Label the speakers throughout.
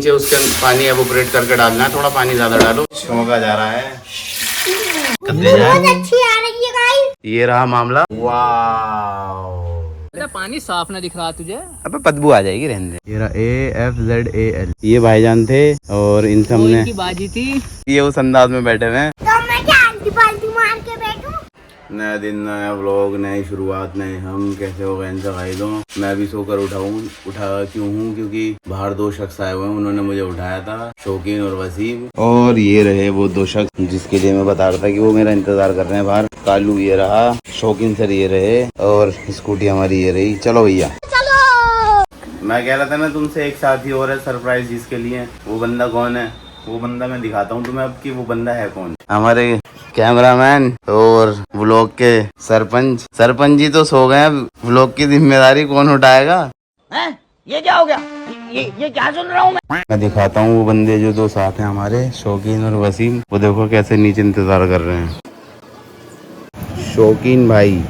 Speaker 1: नीचे उसके पानी एवोपरेट करके डालना है, थोड़ा पानी ज्यादा डालो। चमका जा रहा है,
Speaker 2: बहुत अच्छी आ रही है गाइस।
Speaker 1: ये रहा मामला। वाह,
Speaker 3: पानी साफ ना दिख रहा तुझे?
Speaker 1: अबे बदबू आ जाएगी, रहने दे। ये रहा AFZAL। ये भाईजान थे और इन सब ने
Speaker 3: की बाजी थी।
Speaker 1: ये उस अंदाज में बैठे हुए हैं।
Speaker 2: तो मैं क्या आंटी पाल्टी मार के बैठूं?
Speaker 1: नया दिन, नया व्लॉग, नई शुरुआत, नए हम। कैसे हो गए इनसे गाइस हो। मैं भी सोकर उठा क्यों हूँ क्योंकि बाहर दो शख्स आए हुए हैं, उन्होंने मुझे उठाया था, शौकीन और वसीम। और ये रहे वो दो शख्स जिसके लिए मैं बता रहा था कि वो मेरा इंतजार कर रहे हैं बाहर। कालू ये रहा, शौकीन सर ये रहे और स्कूटी हमारी ये रही। चलो भैया
Speaker 2: चलो।
Speaker 1: मैं कह रहा था ना तुमसे, एक साथी और है सरप्राइज जिसके लिए। वो बंदा कौन है? वो बंदा मैं दिखाता हूँ तुम्हें अब कि वो बंदा है कौन। हमारे कैमरामैन और व्लॉग के सरपंच जी तो सो गए। व्लॉग की जिम्मेदारी कौन उठाएगा?
Speaker 3: हैं? ये क्या हो गया? ये क्या सुन रहा हूँ
Speaker 1: मैं दिखाता हूँ वो बंदे जो दो साथ हैं हमारे, शौकीन और वसीम। वो देखो कैसे नीचे इंतजार कर रहे हैं। शौकीन भाई,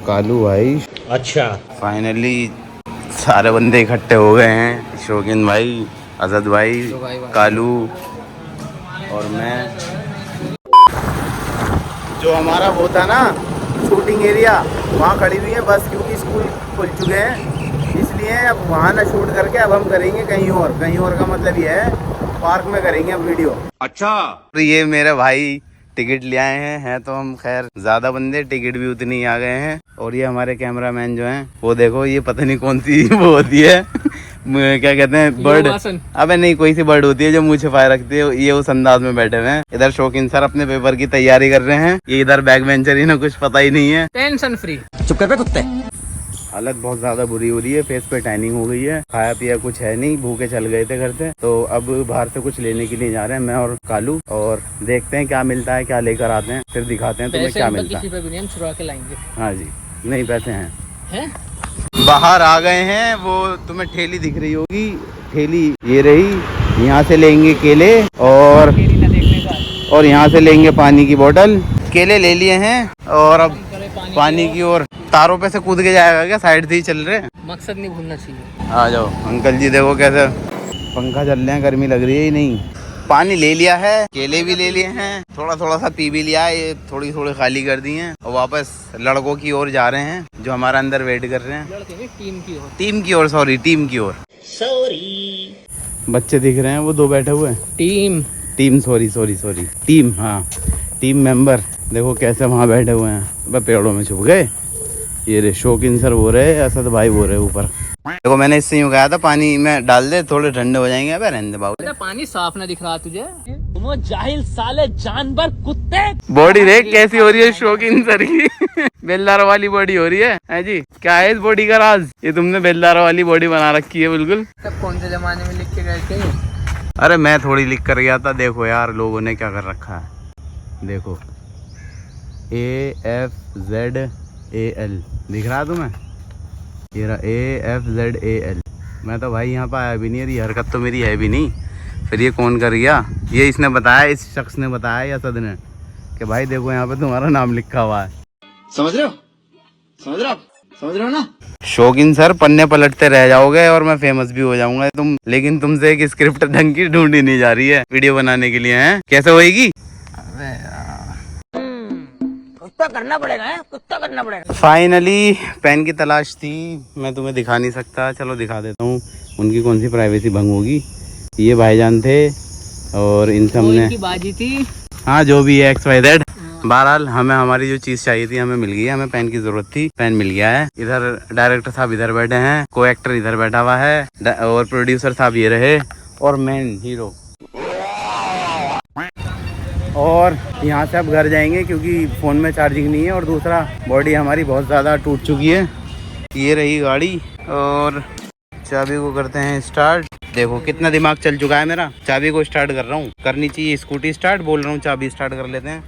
Speaker 1: कालू भाई।
Speaker 3: अच्छा,
Speaker 1: फाइनली सारे बंदे इकट्ठे हो गए हैं। शौकीन भाई, असद भाई, कालू और मैं। जो हमारा वो था ना शूटिंग एरिया, वहाँ खड़ी हुई है बस, क्योंकि स्कूल खुल चुके हैं इसलिए अब वहाँ ना शूट करके अब हम करेंगे कहीं और का मतलब ये है पार्क में करेंगे अब वीडियो। अच्छा, ये मेरे भाई टिकट ले आए हैं तो हम खैर ज्यादा बंदे, टिकट भी उतनी ही आ गए हैं। और ये हमारे कैमरामैन जो हैं वो देखो, ये पता नहीं कौन सी वो होती है क्या कहते हैं, बर्ड। अबे नहीं, कोई सी बर्ड होती है जो मुँह छिपाए रखती है। ये उस अंदाज में बैठे हुए हैं। इधर शौकीन सर अपने पेपर की तैयारी कर रहे हैं। ये इधर बैक बेंचर, इन्हें कुछ पता ही नहीं है।
Speaker 3: Tension free. चुप कर बे कुत्ते।
Speaker 1: हालत बहुत ज्यादा बुरी हो रही है, फेस पे टैनिंग हो गई है। खाया पिया कुछ है नहीं, भूखे चल गए थे घर से, तो अब बाहर से कुछ लेने के लिए जा रहे हैं मैं और कालू। और देखते हैं क्या मिलता है, क्या लेकर आते हैं, फिर दिखाते हैं तुम्हें क्या मिलता है।
Speaker 3: किसी पे भी नहीं, हम छुड़ा के लाएंगे।
Speaker 1: हाँ जी, नहीं पैसे हैं।
Speaker 3: हैं?
Speaker 1: बाहर आ गए हैं। वो तुम्हें ठेली दिख रही होगी, ठेली ये रही। यहाँ से लेंगे केले और यहाँ से लेंगे पानी की बोतल। केले ले लिए हैं और अब पानी की और तारों पे से कूद के जाएगा क्या? साइड से ही चल रहे हैं,
Speaker 3: मकसद नहीं भूलना चाहिए।
Speaker 1: आ जाओ। अंकल जी देखो कैसे पंखा चल रहे हैं, गर्मी लग रही है ही नहीं। पानी ले लिया है, केले भी ले लिए हैं, थोड़ा सा पी भी लिया है। ये थोड़ी खाली कर दी हैं और वापस लड़कों की ओर जा रहे हैं जो हमारा अंदर वेट कर रहे हैं। टीम की ओर सॉरी। बच्चे दिख रहे हैं वो दो बैठे हुए हैं। टीम हाँ, टीम मेंबर देखो कैसे वहाँ बैठे हुए हैं। वह पेड़ों में छुप गए। ये रे शौकीन सर वो रहे, असद भाई वो रहे ऊपर। देखो मैंने इससे यूँ कहा था पानी में डाल दे, थोड़े ठंडे हो जाएंगे। अब रहने दे बाबू।
Speaker 3: पानी साफ ना दिख रहा तुझे? तुम जाहिल साले जानवर कुत्ते।
Speaker 1: बॉडी देख कैसी हो रही है शौकीन सर की बेलदार वाली बॉडी हो रही है जी। क्या है इस बॉडी का राज? ये तुमने बेलदार वाली बॉडी बना रखी है बिल्कुल।
Speaker 3: कौन से जमाने में लिख के गए थे?
Speaker 1: अरे मैं थोड़ी लिख कर गया था। देखो यार लोगों ने क्या कर रखा है, देखो AFZAL दिख रहा है तुम्हें? ये रहा AFZAL। मैं तो भाई यहाँ पर आया भी नहीं, ये हरकत तो मेरी है भी नहीं। फिर ये कौन कर गया? ये इसने बताया, इस शख्स ने बताया या सद ने कि भाई देखो यहाँ पे तुम्हारा नाम लिखा हुआ है। समझ रहे हो ना? शौकीन सर पन्ने पलटते रह जाओगे और मैं फेमस भी हो जाऊंगा। लेकिन तुमसे एक स्क्रिप्ट ढंग की ढूंढी नहीं जा रही है वीडियो बनाने के लिए। हैं कैसे होएगी?
Speaker 3: कुत्ता करना पड़ेगा।
Speaker 1: फाइनली पेन की तलाश थी, मैं तुम्हें दिखा नहीं सकता, चलो दिखा देता हूँ। उनकी कौन सी प्राइवेसी भंग होगी। ये भाईजान थे और इन सब ने
Speaker 3: की बाजी थी।
Speaker 1: हाँ जो भी है XYZ। बहरहाल हमें हमारी जो चीज चाहिए थी हमें मिल गई है। हमें पेन की जरूरत थी, पेन मिल गया है। इधर डायरेक्टर साहब इधर बैठे हैं, को एक्टर इधर बैठा हुआ है और प्रोड्यूसर साहब ये रहे और मेन हीरो। और यहाँ से अब घर जाएंगे क्योंकि फ़ोन में चार्जिंग नहीं है और दूसरा बॉडी हमारी बहुत ज़्यादा टूट चुकी है। ये रही गाड़ी और चाबी को करते हैं स्टार्ट। देखो कितना दिमाग चल चुका है मेरा। चाबी को स्टार्ट कर रहा हूँ, करनी चाहिए स्कूटी स्टार्ट, बोल रहा हूँ चाबी स्टार्ट कर लेते हैं।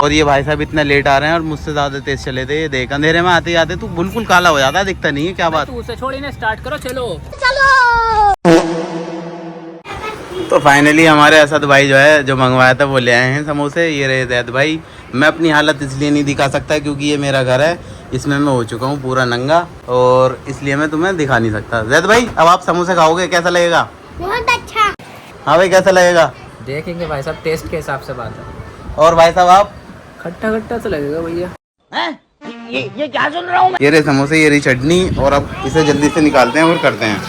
Speaker 1: और ये भाई साहब इतना लेट आ रहे हैं और मुझसे ज़्यादा तेज़ चले थे। ये देख अंधेरे में आते आते तू बिल्कुल काला हो जाता है, दिखता नहीं है। क्या बात?
Speaker 3: उसे छोड़ी ना, स्टार्ट करो। चलो
Speaker 1: तो फाइनली हमारे असद भाई जो है जो मंगवाया था वो ले आए हैं समोसे। ये रहे जैद भाई। मैं अपनी हालत इसलिए नहीं दिखा सकता क्योंकि ये मेरा घर है, इसमें मैं हो चुका हूँ पूरा नंगा और इसलिए मैं तुम्हें दिखा नहीं सकता। जैद भाई अब आप समोसे खाओगे, कैसा लगेगा?
Speaker 2: बहुत
Speaker 1: हाँ भाई कैसा लगेगा?
Speaker 4: देखेंगे भाई साहब, टेस्ट के हिसाब से बात है।
Speaker 1: और भाई साहब आप?
Speaker 4: खट्टा खट्टा तो लगेगा भैया।
Speaker 1: ये रहे समोसे, ये रही चटनी, और अब इसे जल्दी से निकालते हैं और करते हैं।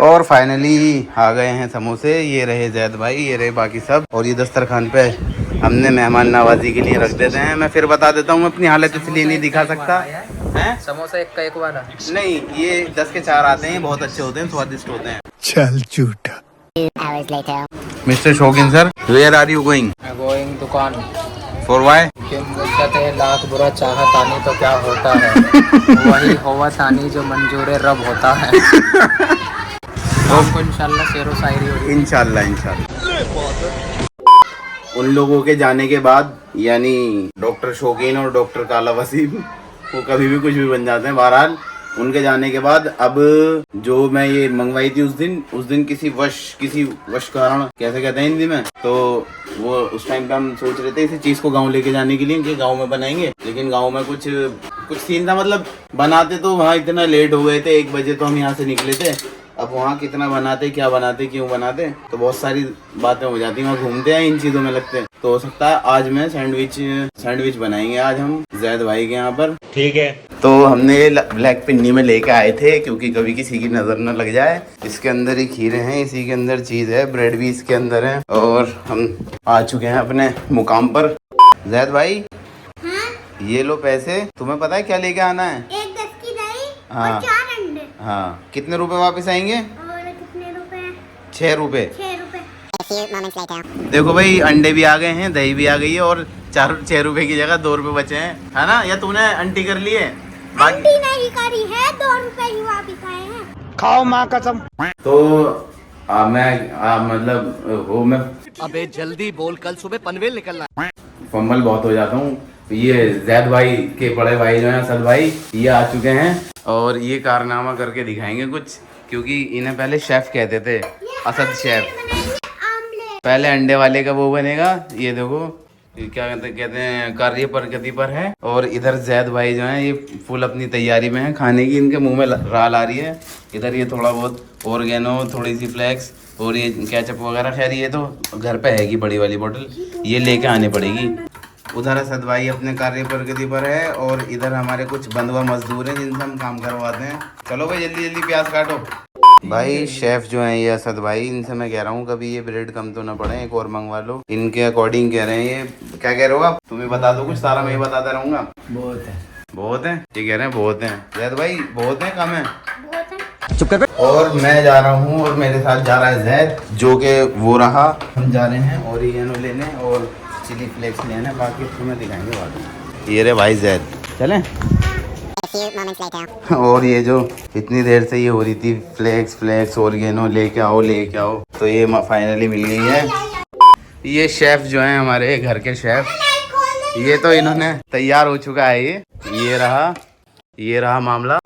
Speaker 1: और फाइनली आ गए हैं समोसे। ये रहे जैद भाई, ये रहे बाकी सब, और ये दस्तरखान पे हमने मेहमान नवाजी के लिए रख देते हैं। मैं फिर बता देता हूँ, अपनी हालत इसलिए नहीं दिखा सकता है।
Speaker 4: समोसा एक का एक वाला
Speaker 1: नहीं, ये 10 के 4 आते हैं, बहुत अच्छे होते हैं, स्वादिष्ट होते हैं।
Speaker 5: चल झूठा।
Speaker 1: Mister Shaukeen sir, where are you going?
Speaker 4: Going दुकान।
Speaker 1: For why?
Speaker 4: कहते हैं लाख बुरा चाहत आनी तो क्या होता है, वही होवा तानी जो मंजूर रब होता है। आपको इंशाल्लाह शेरो शायरी होगी।
Speaker 1: इंशाल्लाह। उन लोगों के जाने के बाद, यानी डॉक्टर शौकीन और डॉक्टर काला वसीम, वो कभी भी कुछ भी बन जाते हैं। बहरहाल उनके जाने के बाद अब जो मैं ये मंगवाई थी उस दिन किसी वश कारण, कैसे कहते हैं हिंदी में, तो वो उस टाइम पे हम सोच रहे थे इसी चीज को गांव लेके जाने के लिए कि गांव में बनाएंगे, लेकिन गांव में कुछ सीन था। मतलब बनाते तो वहाँ इतना लेट हो गए थे, 1 बजे तो हम यहाँ से निकले थे। अब वहाँ कितना बनाते, क्या बनाते, क्यों बनाते, तो बहुत सारी बातें हो जाती हैं। वहाँ घूमते हैं, इन चीजों में लगते हैं। तो हो सकता है आज मैं सैंडविच बनाएंगे आज हम जैद भाई के यहाँ पर। ठीक है। तो हमने ब्लैक पिन्नी में लेके आए थे, क्योंकि कभी किसी की नजर न लग जाए। इसके अंदर ही खीरे हैं, इसी के अंदर चीज है, ब्रेड भी इसके अंदर है। और हम आ चुके हैं अपने मुकाम पर। जैद भाई, ये लो पैसे। तुम्हें पता है क्या लेके आना है?
Speaker 2: 1 10 की दही
Speaker 1: हाँ।
Speaker 2: और 4 अंडे।
Speaker 1: हाँ, कितने रुपए वापस आएंगे?
Speaker 2: और कितने रुपए?
Speaker 1: 6 रुपए।
Speaker 2: 6 रुपए।
Speaker 1: देखो भाई, अंडे भी आ गए हैं, दही भी आ गई है, और 6 रुपए की जगह 2 रुपए बचे हैं, है ना? या तूने आंटी कर लिए?
Speaker 2: आंटी नहीं करी है, 2 रुपए ही वापिस आए हैं।
Speaker 5: खाओ माँ कसम।
Speaker 1: तो मैं
Speaker 3: अबे जल्दी बोल, कल सुबह पनवेल निकलना।
Speaker 1: फंबल बहुत हो जाता हूँ। ये जैद भाई के बड़े भाई जो हैं, असद भाई, ये आ चुके हैं और ये कारनामा करके दिखाएंगे कुछ, क्योंकि इन्हें पहले शेफ कहते थे, असद शेफ। पहले अंडे वाले का वो बनेगा। ये देखो, ये क्या कहते हैं, कार्य प्रगति पर है। और इधर जैद भाई जो हैं, ये फुल अपनी तैयारी में है खाने की। इनके मुंह में राल आ रही है। इधर ये थोड़ा बहुत ऑर्गेनो, थोड़ी सी फ्लेक्स और ये केचप वगैरह। खैर ये तो घर पे है कि बड़ी वाली बोतल, ये लेके आनी पड़ेगी। उधर असद भाई अपने कार्य प्रगति पर है, और इधर हमारे कुछ बंधुआ मजदूर हैं जिनसे हम काम करवाते हैं। चलो भाई जल्दी जल्दी प्याज काटो। भाई शेफ जो है ये असद भाई, इनसे मैं कह रहा हूँ कभी ये ब्रेड कम तो ना पड़े, एक और मंगवा लो। इनके अकॉर्डिंग कह रहे हैं। ये क्या कह रहे हो आप? तुम्हें बता दो कुछ, सारा मैं ही बताता रहूंगा।
Speaker 4: बहुत है।
Speaker 1: बहुत है? ये कह रहे हैं बहुत है। जैद भाई बहुत है, कम है?
Speaker 2: बहुत है।
Speaker 4: चुप कर।
Speaker 1: और मैं जा रहा हूँ, और मेरे साथ जा रहा है जैद, जो कि वो रहा। हम जा रहे हैं ओरिगेनो लेने और चिली फ्लेक्स लेने, बाकी तुम्हें दिखाएंगे बाद में। ये रे भाई जैद, चलें? और ये जो इतनी देर से ये हो रही थी, फ्लेक्स ओरिगेनो लेके आओ, तो ये फाइनली मिल गई है। ये शेफ जो है हमारे घर के शेफ, ये तो इन्होंने तैयार हो चुका है। ये रहा मामला।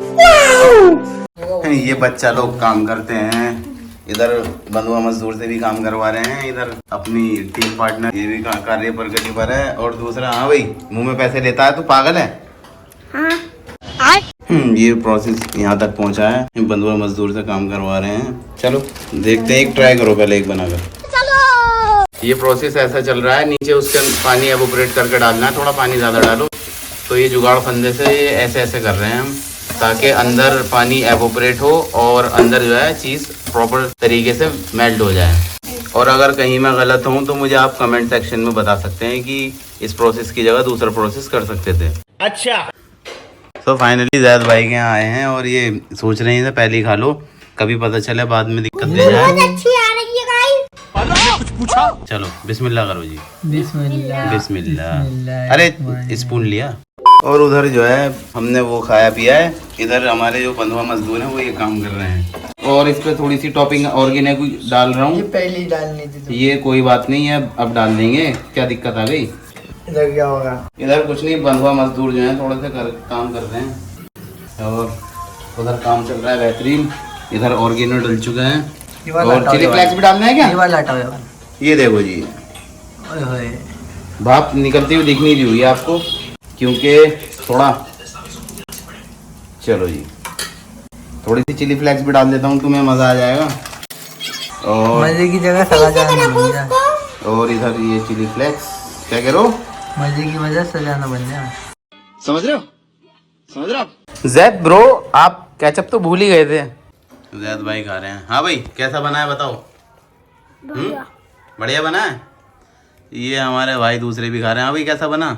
Speaker 1: ये बच्चा लोग काम करते हैं, इधर बंधुआ मजदूर से भी काम करवा रहे हैं, इधर अपनी टीम पार्टनर ये भी कार्य प्रगति पर है, और दूसरा हाँ भाई मुंह में पैसे लेता है, तू पागल है?
Speaker 2: हाँ।
Speaker 1: ये प्रोसेस यहाँ तक पहुँचा है, बंधुआ मजदूर से काम करवा रहे हैं। चलो देखते हैं, एक ट्राई करो पहले, एक बनाकर। चलो। ये प्रोसेस ऐसा चल रहा है, नीचे उसके पानी एवोपरेट करके डालना है, थोड़ा पानी ज़्यादा डालो। तो ये जुगाड़ फंदे से ये ऐसे कर रहे हैं हम, ताकि अंदर पानी एवोपरेट हो और अंदर जो है चीज़ प्रॉपर तरीके से मेल्ट हो जाए। और अगर कहीं मैं गलत हूँ तो मुझे आप कमेंट सेक्शन में बता सकते हैं कि इस प्रोसेस की जगह दूसरा प्रोसेस कर सकते थे। अच्छा। तो फाइनली जैद भाई के यहाँ आए हैं, और ये सोच रहे हैं पहले ही खा लो, कभी पता चले बाद में दिक्कत दे जाए।
Speaker 2: बहुत अच्छी आ रही है गाइस।
Speaker 3: कुछ पूछा?
Speaker 1: चलो बिस्मिल्लाह करो जी।
Speaker 4: बिस्मिल्लाह।
Speaker 1: अरे स्पून लिया। और उधर जो है हमने वो खाया पिया है, इधर हमारे जो बंधुआ मजदूर हैं वो ये काम कर रहे हैं। और इस पे थोड़ी सी टॉपिंग ऑर्गेनिक डाल रहा हूँ।
Speaker 4: पहले डालनी थी।
Speaker 1: ये कोई बात नहीं है, अब डाल देंगे, क्या दिक्कत आ गई?
Speaker 4: इधर क्या होगा?
Speaker 1: इधर कुछ नहीं, बंधुआ मजदूर जो है थोड़े से काम कर रहे हैं, और उधर काम चल रहा है बेहतरीन। इधर ऑर्गेनो डल चुका है, और चिली फ्लेक्स भी डालना है क्या?
Speaker 4: ये वाला हटाओ,
Speaker 1: ये देखो जी, भाप निकलती हुई दिख नहीं रही हुई आपको, क्योंकि थोड़ा, चलो जी थोड़ी सी चिली फ्लेक्स भी डाल देता हूँ, तुम्हें मज़ा आ जाएगा। और
Speaker 4: मजे की जगह सजा जाना बन जाए।
Speaker 1: और इधर ये चिली फ्लेक्स। क्या कह रहे हो?
Speaker 4: मजे की वजह सजाना बन जाए।
Speaker 1: समझ रहे हो? समझ रहे हो? जैद ब्रो, आप केचप तो भूल ही गए थे। जैद भाई खा रहे हैं। हाँ भाई, कैसा बना है बताओ? बढ़िया बना है। ये हमारे भाई दूसरे भी खा रहे हैं। हाँ भाई, कैसा बना?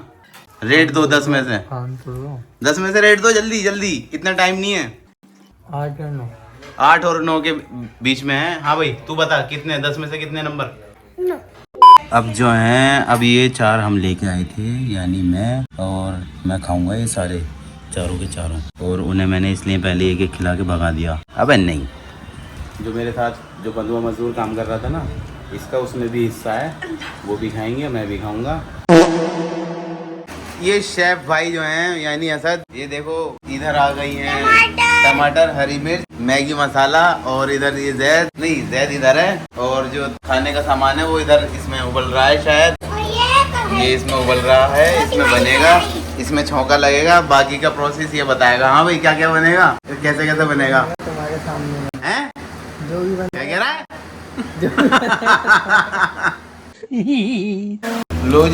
Speaker 1: रेट दो 10 में से। 10 में से रेट दो, जल्दी जल्दी, इतना टाइम नहीं है।
Speaker 4: 8 और 9।
Speaker 1: 8 और 9 के बीच में है। हाँ भाई, तू बता कितने, 10 में से कितने नंबर? अब जो हैं, अब ये 4 हम लेके आए थे, यानी मैं खाऊंगा ये सारे चारों के चारों, और उन्हें मैंने इसलिए पहले एक एक खिला के भगा दिया। अबे नहीं, जो मेरे साथ जो बंधुआ मजदूर काम कर रहा था ना, इसका उसमें भी हिस्सा है, वो भी खाएंगे, मैं भी खाऊंगा। ये शेफ भाई जो हैं, यानी असद, ये देखो इधर आ गई हैं टमाटर, हरी मिर्च, मैगी मसाला, और इधर ये जैद इधर है, और जो खाने का सामान है वो इधर इसमें उबल रहा है शायद, ये इसमें उबल रहा है, इसमें बनेगा, इसमें छौंका लगेगा, बाकी का प्रोसेस ये बताएगा। हाँ भाई, क्या क्या बनेगा, कैसे कैसे बनेगा
Speaker 4: तुम्हारे सामने
Speaker 1: हैं?
Speaker 4: जो भी बन
Speaker 1: क्या कह रहा है? लो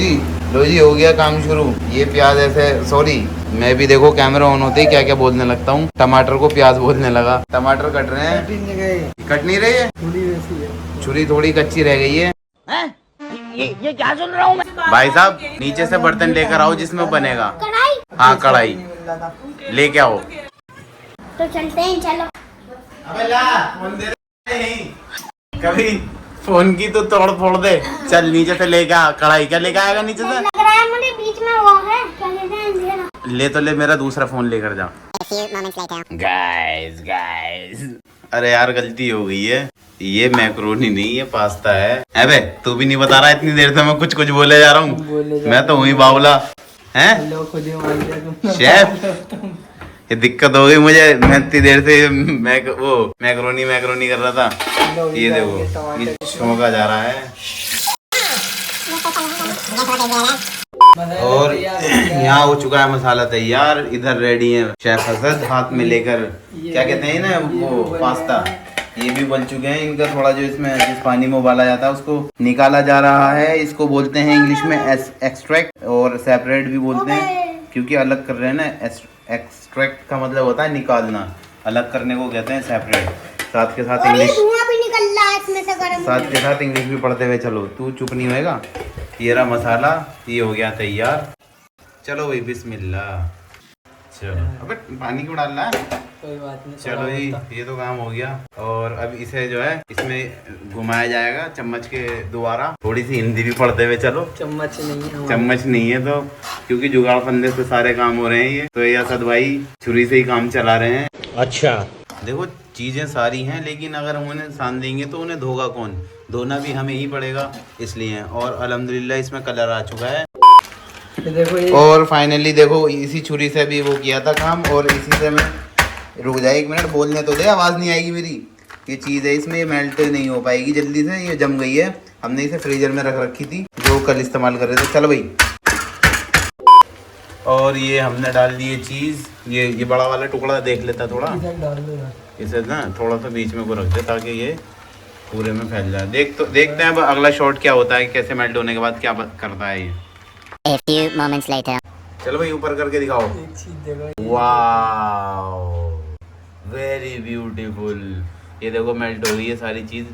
Speaker 1: जी हो गया काम शुरू। ये प्याज ऐसे, सॉरी, मैं भी देखो कैमरा ऑन होते ही क्या क्या बोलने लगता हूँ। टमाटर को प्याज बोलने लगा। टमाटर कट रहे हैं, कट नहीं रही है, छुरी थोड़ी कच्ची रह गई है।
Speaker 3: ये क्या सुन रहा हूँ मैं?
Speaker 1: भाई साहब, नीचे से बर्तन लेकर आओ जिसमें बनेगा।
Speaker 2: कढ़ाई
Speaker 1: हाँ, कढ़ाई लेके आओ।
Speaker 2: तो चलते हैं, चलो।
Speaker 1: अबे ला, फोन दे रहे हैं। कभी फोन की तो तोड़ फोड़ दे। चल नीचे से लेके आ कढ़ाई। क्या लेके आएगा नीचे से?
Speaker 2: लग रहा है मुझे बीच में वो है, क्या कहते हैं, अंधेरा।
Speaker 1: ले तो ले, मेरा दूसरा फोन लेकर जा। गाइस, अरे यार गलती हो गई है, ये मैक्रोनी नहीं, ये पास्ता है। अबे तू भी नहीं बता रहा, इतनी देर से मैं कुछ कुछ बोले जा रहा हूँ। मैं तो हुई बावला हैं शेफ। ये दिक्कत हो गई मुझे, मैं इतनी देर से मैक्रोनी कर रहा था। ये देखो, ये छौंका जा रहा है। और यहाँ हो चुका है मसाला तैयार। इधर रेडी है शेफ असद, हाथ में लेकर, क्या कहते हैं ना वो, पास्ता। ये भी बन चुके हैं। इनका थोड़ा जो इसमें जिस पानी में उबाला जाता है उसको निकाला जा रहा है। इसको बोलते हैं इंग्लिश में एक्सट्रैक्ट, और सेपरेट भी बोलते हैं, क्योंकि अलग कर रहे हैं ना। एक्सट्रैक्ट का मतलब होता है निकालना, अलग करने को कहते हैं सेपरेट। साथ के साथ इंग्लिश,
Speaker 2: धुआं भी निकल रहा है इसमें से, गरम।
Speaker 1: साथ के साथ इंग्लिश भी पढ़ते हुए चलो। तू चुप नहीं होएगा। ये रहा मसाला, ये हो गया तैयार। चलो भाई, बिस्मिल्लाह। चलो, अबे पानी क्यों डाल रहा है?
Speaker 4: कोई बात नहीं,
Speaker 1: चलो जी, ये तो काम हो गया। और अब इसे जो है इसमें घुमाया जाएगा चम्मच के द्वारा। थोड़ी सी हिंदी भी पढ़ते हुए चलो।
Speaker 4: चम्मच नहीं है,
Speaker 1: चम्मच नहीं है तो, क्योंकि जुगाड़ फंदे से सारे काम हो रहे हैं। ये तो ये असद भाई छुरी से ही काम चला रहे हैं।
Speaker 5: अच्छा,
Speaker 1: देखो चीजें सारी हैं, लेकिन अगर हम उन्हें सान देंगे तो उन्हें धोगा कौन? धोना भी हमें ही पड़ेगा, इसलिए। और अल्हम्दुलिल्लाह इसमें कलर आ चुका है।
Speaker 4: देखो ये,
Speaker 1: और फाइनली देखो, इसी छुरी से भी वो किया था काम, और इसी से मैं, रुक जाए 1 मिनट, बोलने तो दे, आवाज़ नहीं आएगी मेरी। ये चीज़ है, इसमें ये मेल्ट नहीं हो पाएगी जल्दी से, ये जम गई है। हमने इसे फ्रीजर में रख रखी थी, जो कल इस्तेमाल कर रहे थे। चलो भाई, और ये हमने डाल दिए चीज़। ये बड़ा वाला टुकड़ा देख लेता थोड़ा, इसे ना थोड़ा सा बीच में को रख दे, ताकि ये पूरे में फैल जाए। देखते हैं अब अगला शॉट क्या होता है, कैसे मेल्ट होने के बाद क्या करता है ये।
Speaker 6: A few moments later.
Speaker 1: चलो भाई, ऊपर करके दिखाओ।
Speaker 4: एक चीज देखो,
Speaker 1: वाओ, वेरी ब्यूटीफुल। ये देखो मेल्ट हो गई है सारी चीज़,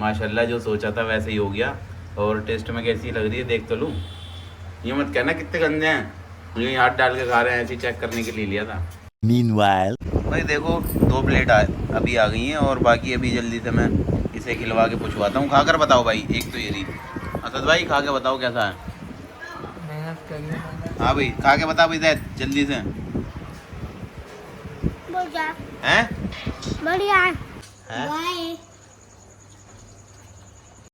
Speaker 1: माशाल्लाह। जो सोचा था वैसे ही हो गया। और टेस्ट में कैसी लग रही है देख तो लूँ। ये मत कहना कितने गंदे हैं, मुझे हाथ डाल के खा रहे हैं, ऐसे चेक करने के लिए लिया था।
Speaker 5: meanwhile,
Speaker 1: भाई देखो 2 प्लेट अभी आ गई हैं, और बाकी अभी जल्दी से मैं इसे खिलवा के पूछवाता हूँ। खा कर बताओ भाई। एक तो ये रही, असद भाई खा के बताओ कैसा है।
Speaker 4: मेहनत करिए।
Speaker 1: हाँ भाई, खा के बता भाई जैद, जल्दी से।
Speaker 2: बढ़िया
Speaker 1: हैं?
Speaker 2: बढ़िया
Speaker 1: हैं?
Speaker 2: बाय।